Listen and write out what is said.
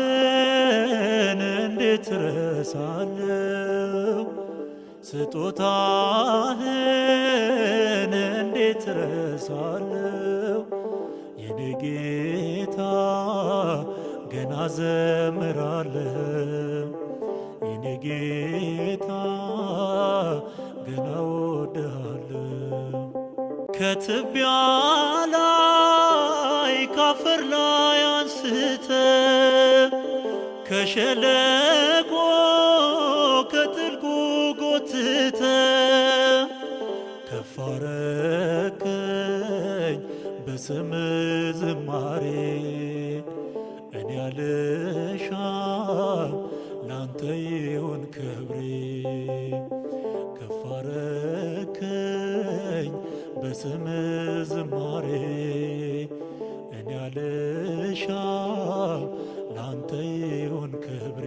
ውለታህን እንዴት ረሳለሁ? ስጦታህን እንዴት ረሳለሁ? የኔ ጌታ ገና ዘምራለሁ። የኔ ጌታ ገና ወድሃለሁ። ከትቢያ ላይ ካፈር ላይ አንስተ ከሸለቆ ከጥልቁ ጎትተ ከፍ አረከኝ በስም ዝማሬ። እኔ አልሻም ላንተ ይሁን ክብሬ። ከፍ አረከኝ በስም ዝማሬ። እኔ አልሻም ላንተ ይሁን ክብሬ።